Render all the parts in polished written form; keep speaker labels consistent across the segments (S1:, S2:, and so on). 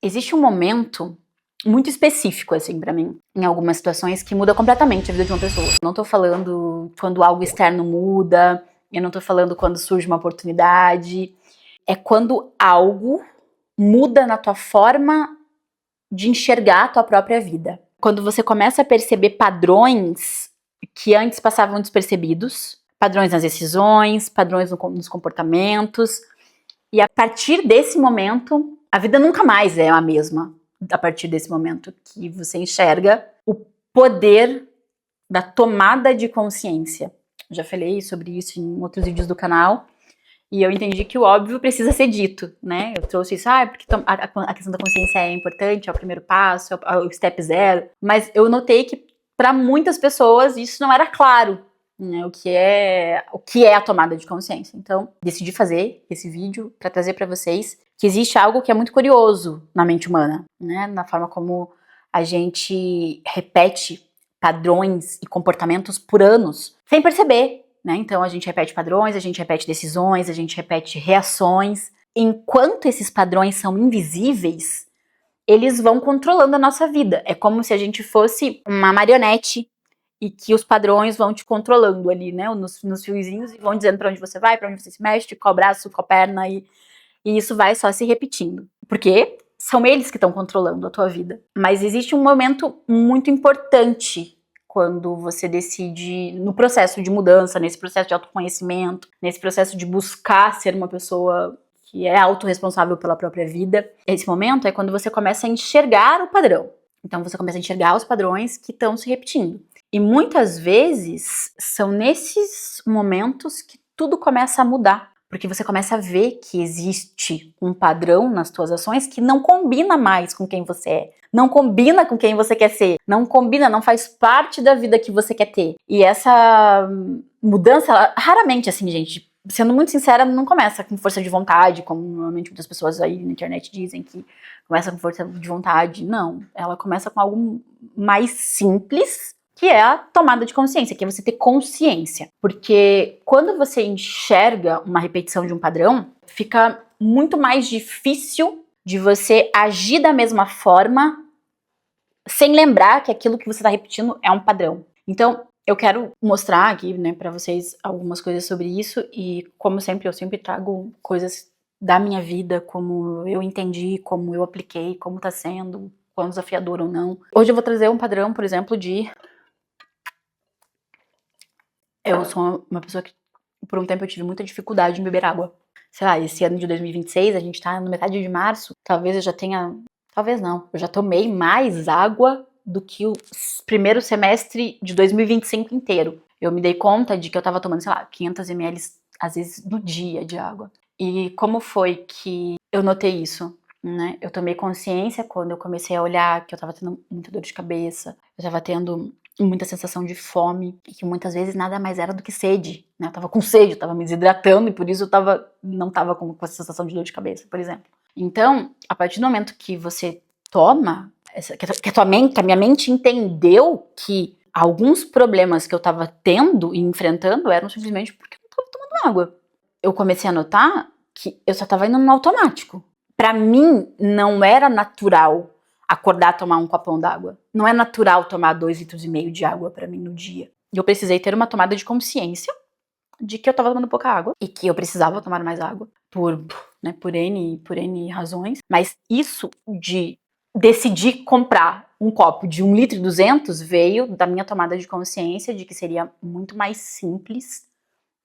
S1: Existe um momento muito específico, assim, pra mim, em algumas situações, que muda completamente a vida de uma pessoa. Não tô falando quando algo externo muda, eu não tô falando quando surge uma oportunidade. É quando algo muda na tua forma de enxergar a tua própria vida. Quando você começa a perceber padrões que antes passavam despercebidos, padrões nas decisões, padrões nos comportamentos, e a partir desse momento, a vida nunca mais é a mesma. A partir desse momento que você enxerga o poder da tomada de consciência. Já falei sobre isso em outros vídeos do canal. E eu entendi que o óbvio precisa ser dito, né? Eu trouxe isso, porque a questão da consciência é importante, é o primeiro passo, é o step zero. Mas eu notei que para muitas pessoas isso não era claro, né? O que é a tomada de consciência. Então, decidi fazer esse vídeo para trazer para vocês que existe algo que é muito curioso na mente humana, né? Na forma como a gente repete padrões e comportamentos por anos, sem perceber. Né? Então a gente repete padrões, a gente repete decisões, a gente repete reações. Enquanto esses padrões são invisíveis, eles vão controlando a nossa vida. É como se a gente fosse uma marionete e que os padrões vão te controlando ali, né? Nos fiozinhos, e vão dizendo para onde você vai, para onde você se mexe, qual braço, qual perna, e isso vai só se repetindo. Porque são eles que estão controlando a tua vida. Mas existe um momento muito importante quando você decide, no processo de mudança, nesse processo de autoconhecimento, nesse processo de buscar ser uma pessoa que é autorresponsável pela própria vida. Esse momento é quando você começa a enxergar o padrão. Então você começa a enxergar os padrões que estão se repetindo. E muitas vezes são nesses momentos que tudo começa a mudar. Porque você começa a ver que existe um padrão nas tuas ações que não combina mais com quem você é. Não combina com quem você quer ser. Não combina, não faz parte da vida que você quer ter. E essa mudança, ela, raramente, assim, gente, sendo muito sincera, não começa com força de vontade, como normalmente muitas pessoas aí na internet dizem que começa com força de vontade. Não, ela começa com algo mais simples, que é a tomada de consciência, que é você ter consciência. Porque quando você enxerga uma repetição de um padrão, fica muito mais difícil de você agir da mesma forma sem lembrar que aquilo que você está repetindo é um padrão. Então, eu quero mostrar aqui, né, para vocês algumas coisas sobre isso, e como sempre, eu sempre trago coisas da minha vida, como eu entendi, como eu apliquei, como tá sendo, quão desafiador ou não. Hoje eu vou trazer um padrão, por exemplo, de... Eu sou uma pessoa que, por um tempo, eu tive muita dificuldade em beber água. Sei lá, esse ano de 2026, a gente tá no metade de março, talvez eu já tenha... Talvez não, eu já tomei mais água do que o primeiro semestre de 2025 inteiro. Eu me dei conta de que eu tava tomando, sei lá, 500 ml, às vezes, no dia de água. E como foi que eu notei isso, né? Eu tomei consciência quando eu comecei a olhar que eu tava tendo muita dor de cabeça, eu tava tendo muita sensação de fome, e que muitas vezes nada mais era do que sede, né? Eu tava com sede, eu tava me desidratando, e por isso eu não tava com essa sensação de dor de cabeça, por exemplo. Então, a partir do momento que você toma, que a minha mente entendeu que alguns problemas que eu tava tendo e enfrentando eram simplesmente porque eu não tava tomando água. Eu comecei a notar que eu só tava indo no automático. Pra mim, não era natural acordar e tomar um copão d'água. Não é natural tomar 2,5 litros de água pra mim no dia. Eu precisei ter uma tomada de consciência de que eu tava tomando pouca água e que eu precisava tomar mais água por N razões. Mas isso de decidir comprar um copo de 1,2 litros veio da minha tomada de consciência de que seria muito mais simples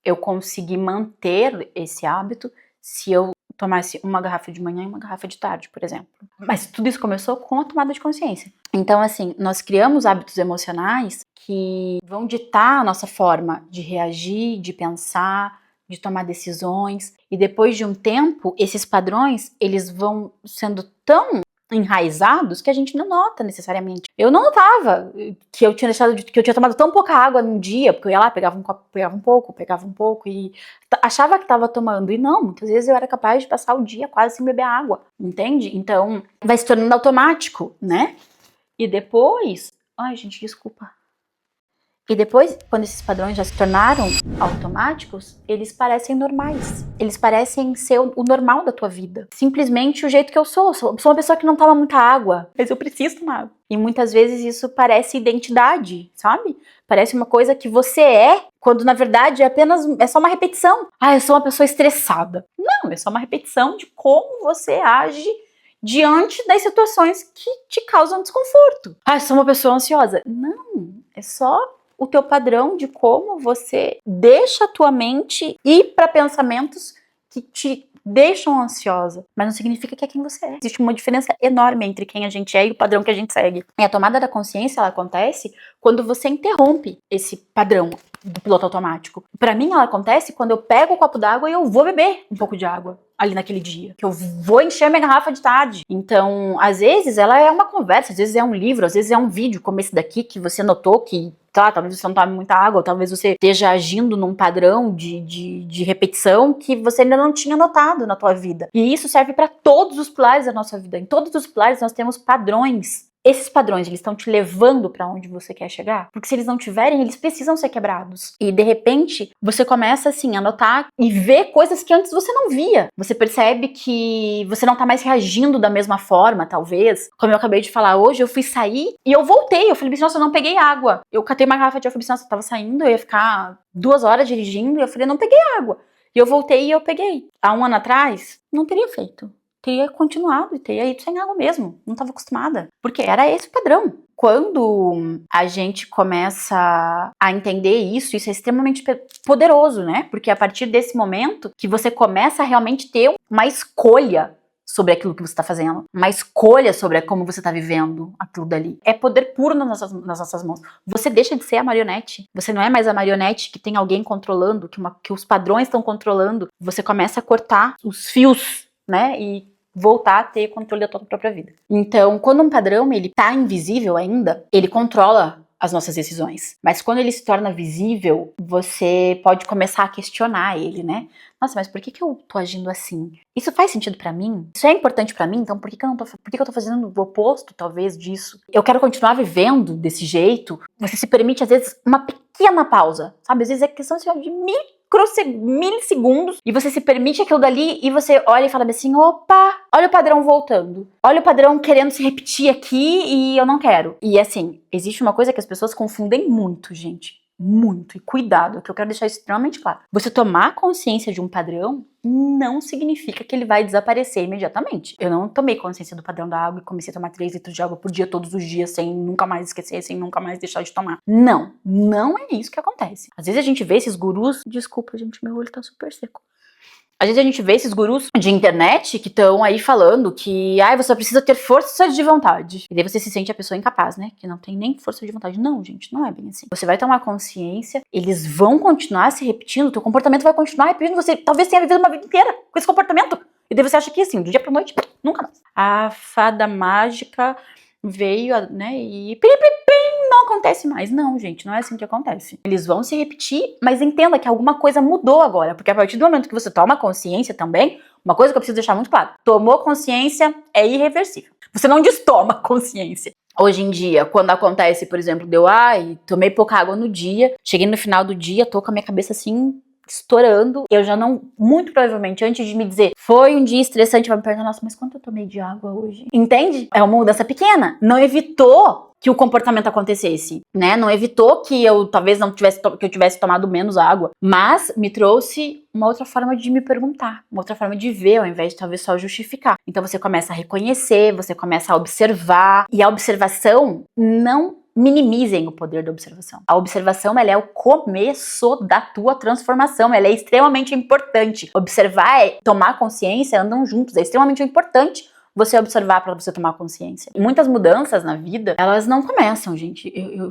S1: eu conseguir manter esse hábito se eu tomasse uma garrafa de manhã e uma garrafa de tarde, por exemplo. Mas tudo isso começou com a tomada de consciência. Então, assim, nós criamos hábitos emocionais que vão ditar a nossa forma de reagir, de pensar, de tomar decisões. E depois de um tempo, esses padrões, eles vão sendo tão enraizados que a gente não nota necessariamente. Eu não notava que eu tinha tomado tão pouca água num dia, porque eu ia lá, pegava um copo, pegava um pouco e achava que estava tomando, e não, muitas vezes eu era capaz de passar o dia quase sem beber água, entende? Então, vai se tornando automático, né? E depois, ai gente, desculpa. E depois, quando esses padrões já se tornaram automáticos, eles parecem normais. Eles parecem ser o normal da tua vida. Simplesmente o jeito que eu sou. Sou uma pessoa que não toma muita água, mas eu preciso tomar água. E muitas vezes isso parece identidade, sabe? Parece uma coisa que você é, quando na verdade é só uma repetição. Eu sou uma pessoa estressada. Não, é só uma repetição de como você age diante das situações que te causam desconforto. Eu sou uma pessoa ansiosa. Não, é só o teu padrão de como você deixa a tua mente ir para pensamentos que te deixam ansiosa, mas não significa que é quem você é. Existe uma diferença enorme entre quem a gente é e o padrão que a gente segue. E a tomada da consciência, ela acontece quando você interrompe esse padrão do piloto automático. Para mim, ela acontece quando eu pego o copo d'água e eu vou beber um pouco de água ali naquele dia, que eu vou encher minha garrafa de tarde. Então, às vezes, ela é uma conversa, às vezes é um livro, às vezes é um vídeo como esse daqui que você notou que talvez você não tome muita água, ou talvez você esteja agindo num padrão de repetição que você ainda não tinha notado na tua vida. E isso serve para todos os pilares da nossa vida. Em todos os pilares nós temos padrões. Esses padrões, eles estão te levando para onde você quer chegar? Porque se eles não tiverem, eles precisam ser quebrados. E de repente, você começa assim a notar e ver coisas que antes você não via. Você percebe que você não tá mais reagindo da mesma forma, talvez. Como eu acabei de falar hoje, eu fui sair e eu voltei. Eu falei, nossa, eu não peguei água. Eu catei uma garrafa de água, eu falei, nossa, eu tava saindo, eu ia ficar 2 horas dirigindo, e eu falei, não peguei água. E eu voltei e eu peguei. Há 1 ano atrás, não teria feito. Teria continuado e teria ido sem água mesmo. Não estava acostumada. Porque era esse o padrão. Quando a gente começa a entender isso é extremamente poderoso, né? Porque a partir desse momento que você começa a realmente ter uma escolha sobre aquilo que você está fazendo. Uma escolha sobre como você está vivendo aquilo dali. É poder puro nas nossas mãos. Você deixa de ser a marionete. Você não é mais a marionete que tem alguém controlando, que os padrões estão controlando. Você começa a cortar os fios, né? E voltar a ter controle da tua própria vida. Então, quando um padrão, ele tá invisível ainda, ele controla as nossas decisões. Mas quando ele se torna visível, você pode começar a questionar ele, né? Nossa, mas por que eu tô agindo assim? Isso faz sentido pra mim? Isso é importante pra mim? Então por que eu tô fazendo o oposto, talvez, disso? Eu quero continuar vivendo desse jeito? Você se permite, às vezes, uma pequena pausa, sabe? Às vezes é questão de milissegundos, e você se permite aquilo dali, e você olha e fala assim, opa, olha o padrão voltando. Olha o padrão querendo se repetir aqui, e eu não quero. E assim, existe uma coisa que as pessoas confundem muito, gente. Muito. E cuidado, que eu quero deixar isso extremamente claro. Você tomar consciência de um padrão não significa que ele vai desaparecer imediatamente. Eu não tomei consciência do padrão da água e comecei a tomar 3 litros de água por dia todos os dias, sem nunca mais esquecer, sem nunca mais deixar de tomar. Não, não é isso que acontece. Às vezes a gente vê esses gurus... Desculpa, gente, meu olho tá super seco. Às vezes a gente vê esses gurus de internet que estão aí falando que você precisa ter força de vontade. E daí você se sente a pessoa incapaz, né? Que não tem nem força de vontade. Não, gente, não é bem assim. Você vai tomar consciência, eles vão continuar se repetindo, teu comportamento vai continuar repetindo, você talvez tenha vivido uma vida inteira com esse comportamento. E daí você acha que assim, do dia pra noite, nunca mais. A fada mágica veio, né, e não acontece mais. Não, gente, não é assim que acontece. Eles vão se repetir, mas entenda que alguma coisa mudou agora, porque a partir do momento que você toma consciência também, uma coisa que eu preciso deixar muito claro, tomou consciência é irreversível. Você não destoma consciência. Hoje em dia, quando acontece, por exemplo, tomei pouca água no dia, cheguei no final do dia, tô com a minha cabeça assim, estourando, eu já não, muito provavelmente, antes de me dizer, foi um dia estressante, vai me perguntar, nossa, mas quanto eu tomei de água hoje? Entende? É uma mudança pequena. Não evitou que o comportamento acontecesse, né? Não evitou que eu talvez que eu tivesse tomado menos água, mas me trouxe uma outra forma de me perguntar, uma outra forma de ver, ao invés de talvez só justificar. Então você começa a reconhecer, você começa a observar, e a observação não minimizem o poder da observação. A observação, ela é o começo da tua transformação, ela é extremamente importante. Observar e tomar consciência andam juntos, é extremamente importante você observar para você tomar consciência. E muitas mudanças na vida, elas não começam, gente. Eu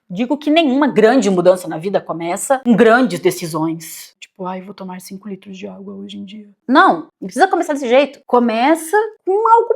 S1: digo que nenhuma grande mudança na vida começa com grandes decisões. Ai, vou tomar 5 litros de água hoje em dia. Não precisa começar desse jeito. Começa com algo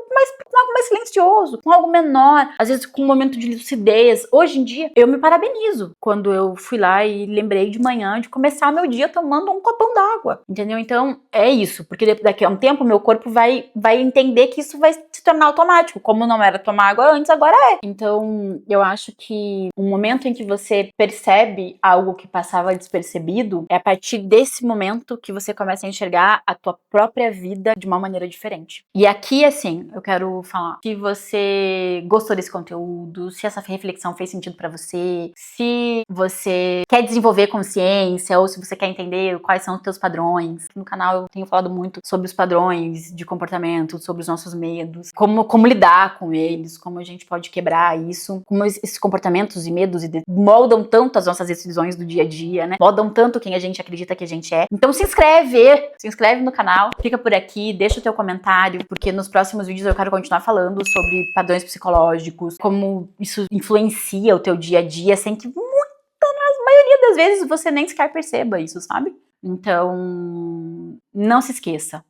S1: mais silencioso, com algo menor, às vezes com um momento de lucidez. Hoje em dia, eu me parabenizo quando eu fui lá e lembrei de manhã de começar meu dia tomando um copão d'água, entendeu? Então, é isso, porque daqui a um tempo meu corpo vai entender que isso vai se tornar automático. Como não era tomar água antes, agora é. Então, eu acho que o momento em que você percebe algo que passava despercebido é a partir desse momento que você começa a enxergar a tua própria vida de uma maneira diferente. E aqui, assim, eu quero falar, se você gostou desse conteúdo, se essa reflexão fez sentido pra você, se você quer desenvolver consciência ou se você quer entender quais são os teus padrões. No canal eu tenho falado muito sobre os padrões de comportamento, sobre os nossos medos, como lidar com eles, como a gente pode quebrar isso, como esses comportamentos e medos moldam tanto as nossas decisões do dia a dia, né? Moldam tanto quem a gente acredita que a gente é. Então se inscreve no canal, fica por aqui, deixa o teu comentário, porque nos próximos vídeos eu quero continuar falando sobre padrões psicológicos, como isso influencia o teu dia a dia, sem que na maioria das vezes você nem sequer perceba isso, sabe? Então, não se esqueça.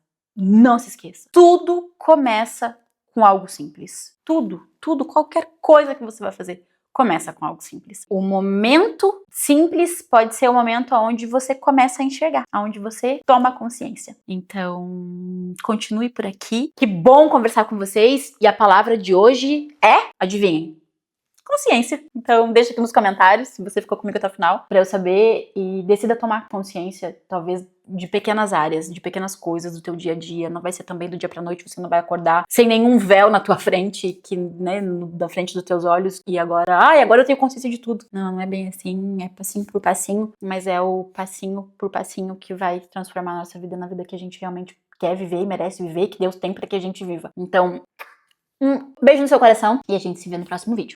S1: Tudo começa com algo simples. Tudo, qualquer coisa que você vai fazer começa com algo simples. O momento simples pode ser o momento onde você começa a enxergar, onde você toma consciência. Então, continue por aqui. Que bom conversar com vocês. E a palavra de hoje é, adivinhem, consciência. Então deixa aqui nos comentários se você ficou comigo até o final, pra eu saber, e decida tomar consciência, talvez, de pequenas áreas, de pequenas coisas do teu dia a dia. Não vai ser também do dia pra noite, você não vai acordar sem nenhum véu na tua frente, que, né, da frente dos teus olhos, e agora eu tenho consciência de tudo. Não é bem assim, é passinho por passinho, mas é o passinho por passinho que vai transformar a nossa vida na vida que a gente realmente quer viver e merece viver, que Deus tem pra que a gente viva. Então, um beijo no seu coração e a gente se vê no próximo vídeo.